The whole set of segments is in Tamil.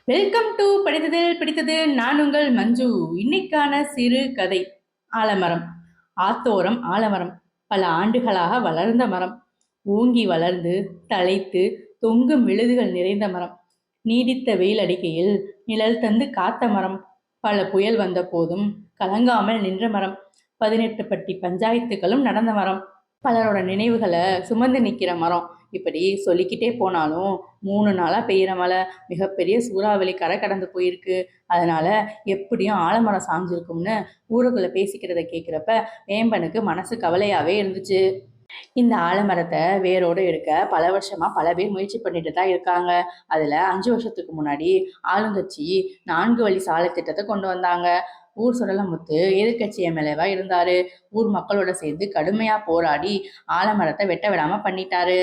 வெல்கம் டு படித்ததில் பிடித்தது. நான் உங்கள் மஞ்சு. இன்னைக்கான சிறு கதை. ஆலமரம். ஆத்தோரம் ஆலமரம் பல ஆண்டுகளாக வளர்ந்த மரம். ஓங்கி வளர்ந்து தழைத்து தொங்கும் விழுதுகள் நிறைந்த மரம். நீடித்த வெயில் அடிக்கையில் நிழல் தந்து காத்த மரம். பல புயல் வந்த போதும் கலங்காமல் நின்ற மரம். 18 பட்டி பஞ்சாயத்துகளும் நடந்த மரம். பலரோட நினைவுகளை சுமந்து நிற்கிற மரம். இப்படி சொல்லிக்கிட்டே போனாலும் 3 நாளாக பெய்கிற மழை மிகப்பெரிய சூறாவளி கரை கடந்து போயிருக்கு. அதனால எப்படியும் ஆலமரம் சாஞ்சிருக்கும்னு ஊருக்குள்ள பேசிக்கிறத கேட்குறப்ப வேம்பனுக்கு மனசு கவலையாகவே இருந்துச்சு. இந்த ஆலமரத்தை வேரோடு எடுக்க பல வருஷமா பல பேர் முயற்சி பண்ணிட்டு தான் இருக்காங்க. அதில் 5 வருஷத்துக்கு முன்னாடி ஆளுங்கட்சி 4 வழி சாலை திட்டத்தை கொண்டு வந்தாங்க. ஊர் சுடலமுத்து எதிர்கட்சி எம்எல்ஏவா இருந்தாரு. ஊர் மக்களோட சேர்ந்து கடுமையா போராடி ஆலமரத்தை வெட்ட விடாம பண்ணிட்டாரு.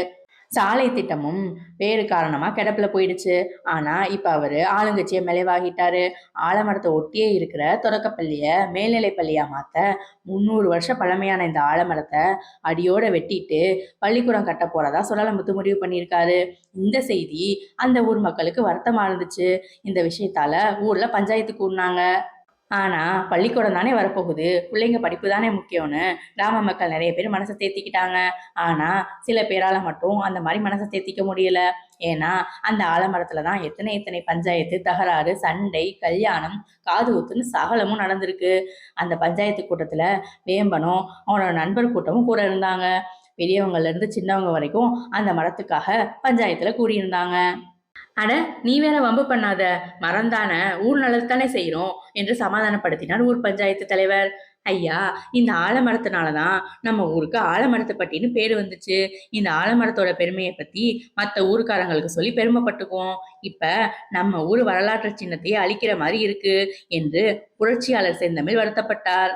சாலை திட்டமும் வேறு காரணமா கிடப்புல போயிடுச்சு. ஆனா இப்ப அவரு ஆளுங்கட்சியை மெலவாகிட்டாரு. ஆலமரத்தை ஒட்டியே இருக்கிற தொடக்கப்பள்ளிய மேல்நிலை பள்ளியா மாத்த 300 வருஷம் பழமையான இந்த ஆலமரத்தை அடியோட வெட்டிட்டு பள்ளிக்கூடம் கட்ட போறதா சுடலமுத்து முடிவு பண்ணியிருக்காரு. இந்த செய்தி அந்த ஊர் மக்களுக்கு வருத்தமா இருந்துச்சு. இந்த விஷயத்தால ஊர்ல பஞ்சாயத்து கூடினாங்க. ஆனா பள்ளிக்கூடம் தானே வரப்போகுது, பிள்ளைங்க படிப்பு தானே முக்கியம்னு கிராம மக்கள் நிறைய பேர் மனசை தேத்திக்கிட்டாங்க. ஆனா சில பேரால மட்டும் அந்த மாதிரி மனசை தேத்திக்க முடியல. ஏன்னா அந்த ஆலமரத்துலதான் எத்தனை எத்தனை பஞ்சாயத்து, தகராறு, சண்டை, கல்யாணம், காது ஊத்துன்னு சகலமும் நடந்திருக்கு. அந்த பஞ்சாயத்து கூட்டத்துல வேம்பனும் அவனோட நண்பர் கூட்டமும் கூட இருந்தாங்க. பெரியவங்கல இருந்து சின்னவங்க வரைக்கும் அந்த மரத்துக்காக பஞ்சாயத்துல கூடியிருந்தாங்க. அட, நீ வேற வம்பு பண்ணாத, மறந்தானே, ஊர் நல்லதுதானே செய்யறோம் என்று சமாதானப்படுத்தினார் ஊர் பஞ்சாயத்து தலைவர். ஐயா, இந்த ஆலமரத்தினாலதான் நம்ம ஊருக்கு ஆலமரத்துப்பட்டின்னு பேரு வந்துச்சு. இந்த ஆலமரத்தோட பெருமையை பத்தி மற்ற ஊருக்காரங்களுக்கு சொல்லி பெருமைப்பட்டுக்குவோம். இப்ப நம்ம ஊர் வரலாற்று சின்னத்தையே அழிக்கிற மாதிரி இருக்கு என்று புரட்சியாளர் செந்தமிழ் வருத்தப்பட்டார்.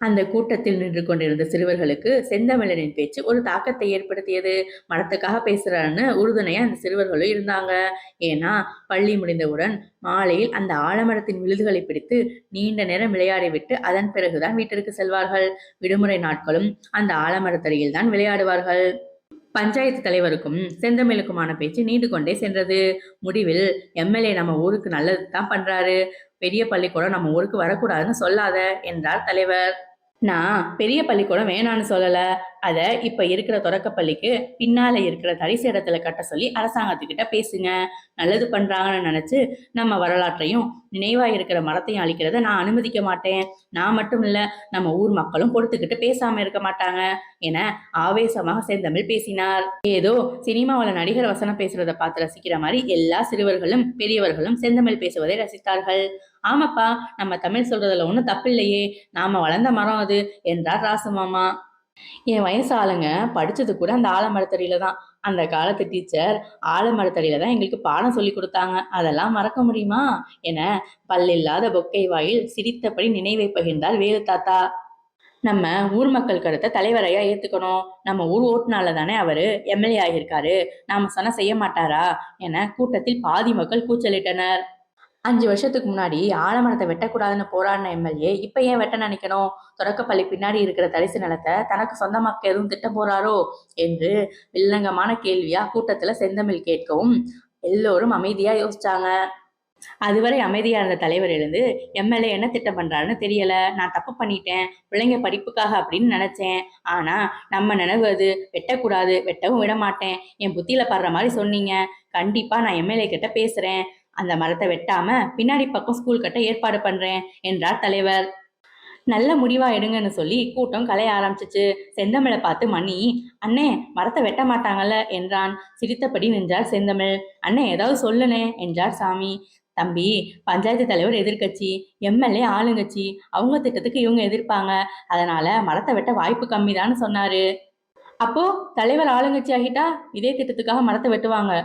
அந்த கூட்டத்தில் நின்று கொண்டிருந்த சிறுவர்களுக்கு செந்தமிழனின் பேச்சு ஒரு தாக்கத்தை ஏற்படுத்தியது. மரத்துக்காக பேசுறான்னு உறுதுணையா அந்த சிறுவர்களும் இருந்தாங்க. ஏன்னா பள்ளி முடிந்தவுடன் மாலையில் அந்த ஆலமரத்தின் விழுதுகளை பிடித்து நீண்ட நேரம் விளையாடிவிட்டு அதன் பிறகுதான் வீட்டிற்கு செல்வார்கள். விடுமுறை நாட்களும் அந்த ஆலமரத்தடியில் தான் விளையாடுவார்கள். பஞ்சாயத்து தலைவருக்கும் செந்தமிழுக்குமான பேச்சு நீண்டு கொண்டே சென்றது. முடிவில் எம்எல்ஏ நம்ம ஊருக்கு நல்லது தான் பண்றாரு, பெரிய பள்ளிக்கூடம் நம்ம ஊருக்கு வரக்கூடாதுன்னு சொல்லாத என்றார் தலைவர். நான் பெரிய பள்ளிக்கூடம் வேணான்னு சொல்லல, அத இப்ப இருக்கிற தொடக்கப்பள்ளிக்கு பின்னால இருக்கிற தரிசு இடத்துல கட்ட சொல்லி அரசாங்கத்துக்கிட்ட பேசுங்க. நல்லது பண்றாங்கன்னு நினைச்சு நம்ம வரலாற்றையும் நினைவா இருக்கிற மரத்தையும் அழிக்கிறத நான் அனுமதிக்க மாட்டேன். நான் மட்டும் இல்ல, நம்ம ஊர் மக்களும் பொறுத்துக்கிட்டு பேசாம இருக்க மாட்டாங்க என ஆவேசமாக செந்தமிழ் பேசினார். ஏதோ சினிமாவில் நடிகர் வசனம் பேசுறத பார்த்து ரசிக்கிற மாதிரி எல்லா சிறுவர்களும் பெரியவர்களும் செந்தமிழ் பேசுவதை ரசித்தார்கள். ஆமாப்பா, நம்ம தமிழ் சொல்றதுல ஒன்றும் தப்பில்லையே, நாம வளர்ந்த மரம் அது என்றார் ராசுமாமா. என் வயசு ஆளுங்க படிச்சது கூட அந்த ஆலமரத்தடியில தான். அந்த காலத்து டீச்சர் ஆலமரத்தடியில தான் எங்களுக்கு பாடம் சொல்லி கொடுத்தாங்க, அதெல்லாம் மறக்க முடியுமா என பல்லில்லாத பொக்கை வாயில் சிரித்தபடி நினைவை பகிர்ந்தார் வேலு தாத்தா. நம்ம ஊர் மக்கள் கருத்தை தலைவரையா ஏத்துக்கணும். நம்ம ஊர் ஓட்டுனால தானே அவரு எம்எல்ஏ ஆகியிருக்காரு, நாம சொன்ன செய்ய மாட்டாரா என கூட்டத்தில் பாதி மக்கள் கூச்சலிட்டனர். 5 வருஷத்துக்கு முன்னாடி ஆலமரத்தை வெட்டக்கூடாதுன்னு போராடின எம்எல்ஏ இப்ப ஏன் வெட்ட நினைக்கணும்? தொடக்கப்பள்ளி பின்னாடி இருக்கிற தரிசு நிலத்தை தனக்கு சொந்தமாக்க எதுவும் திட்ட போறாரோ என்று வில்லங்கமான கேள்வியா கூட்டத்துல செந்தமிழ் கேட்கவும் எல்லோரும் அமைதியா யோசிச்சாங்க. அதுவரை அமைதியா இருந்த தலைவர் எழுந்து, எம்எல்ஏ என்ன திட்டம் பண்றாருன்னு தெரியல, நான் தப்பு பண்ணிட்டேன், பிள்ளைங்க படிப்புக்காக அப்படின்னு நினைச்சேன். ஆனா நம்ம நினைவு அது, வெட்டக்கூடாது, வெட்டவும் விட மாட்டேன், என் புத்தியில படுற மாதிரி சொன்னீங்க, கண்டிப்பா நான் எம்எல்ஏ கிட்ட பேசுறேன், அந்த மரத்தை வெட்டாம பின்னாடி பக்கம் ஸ்கூல் கட்ட ஏற்பாடு பண்றேன் என்றார் தலைவர். நல்ல முடிவா எடுங்கன்னு சொல்லி கூட்டம் கலைய ஆரம்பிச்சிச்சு. செந்தமிழை பார்த்து மணி, அண்ணே மரத்தை வெட்ட மாட்டாங்கல்ல என்றான். சிரித்தபடி நின்றார் செந்தமிழ். அண்ணே ஏதாவது சொல்லுனே என்றார் சாமி. தம்பி, பஞ்சாயத்து தலைவர் எதிர்கட்சி, எம்எல்ஏ ஆளுங்கட்சி, அவங்க திட்டத்துக்கு இவங்க எதிர்ப்பாங்க, அதனால மரத்தை வெட்ட வாய்ப்பு கம்மிதான்னு சொன்னாரு. அப்போ தலைவர் ஆளுங்கட்சி ஆகிட்டா இதே திட்டத்துக்காக மரத்தை வெட்டுவாங்க.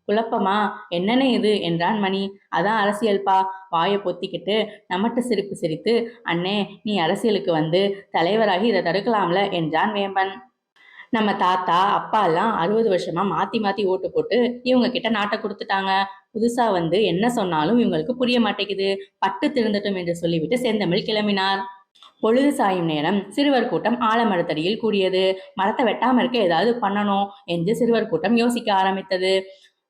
குழப்பமா? என்னென்ன இது என்றான் மணி. அதான் அரசியல்பா, வாயை பொத்திக்கிட்டு நம்மட்டு சிரிப்பு சிரித்து, அண்ணே நீ அரசியலுக்கு வந்து தலைவராகி இதை தடுக்கலாம்ல என்றான் வேம்பன். நம்ம தாத்தா அப்பா எல்லாம் 60 வருஷமா மாத்தி மாத்தி ஓட்டு போட்டு இவங்க கிட்ட நாட்டை கொடுத்துட்டாங்க. புதுசா வந்து என்ன சொன்னாலும் இவங்களுக்கு புரிய மாட்டேங்குது, பட்டு திருந்தட்டும் என்று சொல்லிவிட்டு செந்தமிழ் கிளம்பினார். பொழுது சாயும் நேரம் சிறுவர் கூட்டம் ஆலமரத்தடியில் கூடியது. மரத்தை வெட்டாம இருக்க ஏதாவது பண்ணணும் என்று சிறுவர் கூட்டம் யோசிக்க ஆரம்பித்தது.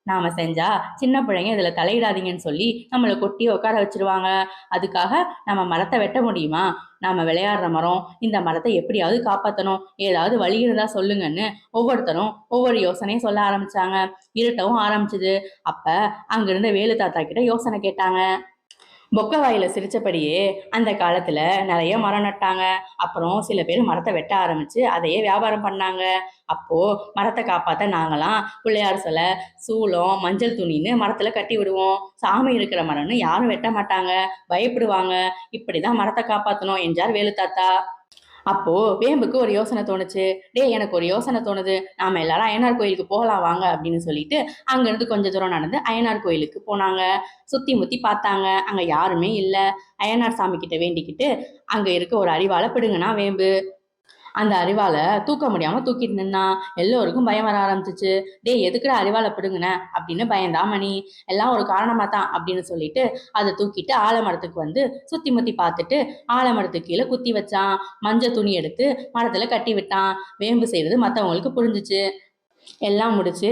நாம செஞ்சா சின்ன பிள்ளைங்க இதுல தலையிடாதீங்கன்னு சொல்லி நம்மளை கொட்டி உட்கார வச்சிருவாங்க. அதுக்காக நம்ம மரத்தை வெட்ட முடியுமா? நாம விளையாடுற மரம், இந்த மரத்தை எப்படியாவது காப்பாற்றணும், ஏதாவது வழி இருந்தா சொல்லுங்கன்னு ஒவ்வொருத்தரும் ஒவ்வொரு யோசனையும் சொல்ல ஆரம்பிச்சாங்க. இருட்டவும் ஆரம்பிச்சுது. அப்ப அங்கிருந்த வேலு தாத்தா கிட்ட யோசனை கேட்டாங்க. பொக்க வாயில சிரிச்சபடியே அந்த காலத்துல நிறைய மரம் நட்டாங்க. அப்புறம் சில பேர் மரத்தை வெட்ட ஆரம்பிச்சு அதையே வியாபாரம் பண்ணாங்க. அப்போ மரத்தை காப்பாத்த நாங்களாம் பிள்ளையார் சிலை, சூளம், மஞ்சள் துணின்னு மரத்துல கட்டி விடுவோம். சாமி இருக்கிற மரம்னு யாரும் வெட்ட மாட்டாங்க, பயப்படுவாங்க. இப்படிதான் மரத்தை காப்பாத்தணும் என்றார் வேலு தாத்தா. அப்போ வேம்புக்கு ஒரு யோசனை தோணுச்சு. எனக்கு ஒரு யோசனை தோணுது, நாம எல்லாரும் அய்யனார் கோயிலுக்கு போகலாம் வாங்க அப்படின்னு சொல்லிட்டு அங்கிருந்து கொஞ்ச தூரம் நடந்து அய்யனார் கோயிலுக்கு போனாங்க. சுத்தி முத்தி பார்த்தாங்க, அங்க யாருமே இல்ல. அய்யனார் சாமி கிட்ட வேண்டிக்கிட்டு அங்க இருக்க ஒரு அரிவாளை பிடுங்கினா வேம்பு. அந்த அரிவாளை தூக்க முடியாம தூக்கிட்டு நின்னான். எல்லோருக்கும் பயம் வர ஆரம்பிச்சிச்சு. எதுக்குடா அரிவாளை பிடுங்குன அப்படின்னு பயந்தா மணி. எல்லாம் ஒரு காரணமா தான் அப்படின்னு சொல்லிட்டு அதை தூக்கிட்டு ஆலமரத்துக்கு வந்து சுத்தி முத்தி பார்த்துட்டு ஆலமரத்துக்கு கீழே குத்தி வச்சான். மஞ்சள் துணி எடுத்து மரத்துல கட்டி விட்டான். வேம்பு செய்யறது மற்றவங்களுக்கு புரிஞ்சிச்சு. எல்லாம் முடிச்சு,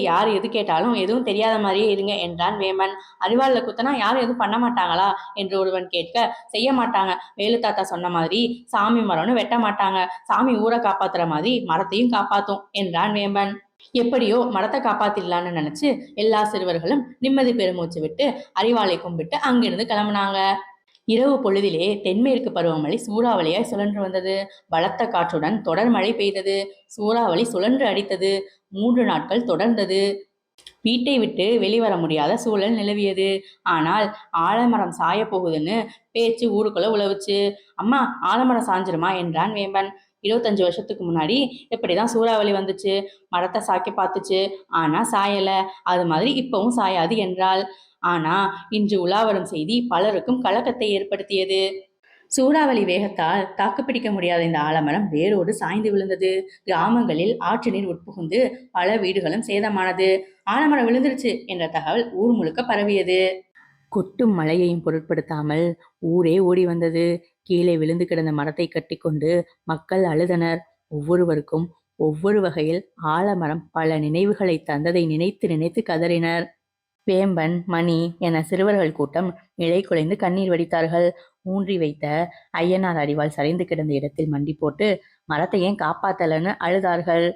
யார் எது கேட்டாலும் எதுவும் தெரியாத மாதிரியே இருங்க என்றான் வேமன். அரிவாள்ல குத்தனா யாரும் எதுவும் பண்ண மாட்டாங்களா என்று ஒருவன் கேட்க, செய்ய மாட்டாங்க. வேலு தாத்தா சொன்ன மாதிரி சாமி மரம்னு வெட்ட மாட்டாங்க. சாமி ஊரை காப்பாத்துற மாதிரி மரத்தையும் காப்பாத்தும் என்றான் வேமன். எப்படியோ மரத்தை காப்பாத்திடலான்னு நினைச்சு எல்லா சிறுவர்களும் நிம்மதி பெருமூச்சு விட்டு அரிவாளை கும்பிட்டு அங்கிருந்து கிளம்புனாங்க. இரவு பொழுதிலே தென்மேற்கு பருவமழை சூறாவளியாய் சுழன்று வந்தது. பலத்த காற்றுடன் தொடர் மழை பெய்தது. சூறாவளி சுழன்று அடித்தது. 3 நாட்கள் தொடர்ந்தது. வீட்டை விட்டு வெளிவர முடியாத சூழல் நிலவியது. ஆனால் ஆலமரம் சாய போகுதுன்னு பேச்சு ஊருக்குள்ள உழவுச்சு. அம்மா, ஆலமரம் சாஞ்சிருமா என்றான் வேம்பன். 25 வருஷத்துக்கு முன்னாடி இப்படிதான் சூறாவளி வந்துச்சு. மரத்தை சாக்கி பார்த்துச்சு, ஆனா சாயல. அது மாதிரி இப்பவும் சாயாது என்றாள். ஆனா இன்று உலாவரும் செய்தி பலருக்கும் கலக்கத்தை ஏற்படுத்தியது. சூறாவளி வேகத்தால் தாக்குப்பிடிக்க முடியாத இந்த ஆலமரம் வேரோடு சாய்ந்து விழுந்தது. கிராமங்களில் ஆற்று நீர் உட்புகுந்து பல வீடுகளும் சேதமானது. ஆலமரம் விழுந்துருச்சு என்ற தகவல் ஊர் முழுக்க பரவியது. கொட்டும் மழையையும் பொருட்படுத்தாமல் ஊரே ஓடி வந்தது. கீழே விழுந்து கிடந்த மரத்தை கட்டி கொண்டு மக்கள் அழுதனர். ஒவ்வொருவருக்கும் ஒவ்வொரு வகையில் ஆலமரம் பல நினைவுகளை தந்ததை நினைத்து நினைத்து கதறினர். வேம்பன், மணி என சிறுவர்கள் கூட்டம் நிலை குலைந்து கண்ணீர் வடித்தார்கள். ஊன்றி வைத்த அய்யனார் அரிவாள் சரிந்து கிடந்த இடத்தில் மண்டி போட்டு மரத்தை ஏன் காப்பாத்தலன்னு அழுதார்கள்.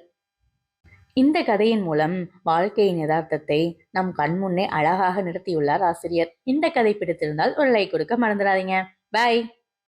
இந்த கதையின் மூலம் வாழ்க்கையின் யதார்த்தத்தை நம் கண்முன்னே அழகாக நிறுத்தியுள்ளார் ஆசிரியர். இந்த கதை பிடித்திருந்தால் ஒரு லைக் கொடுக்க மறந்துடாதீங்க. பாய்.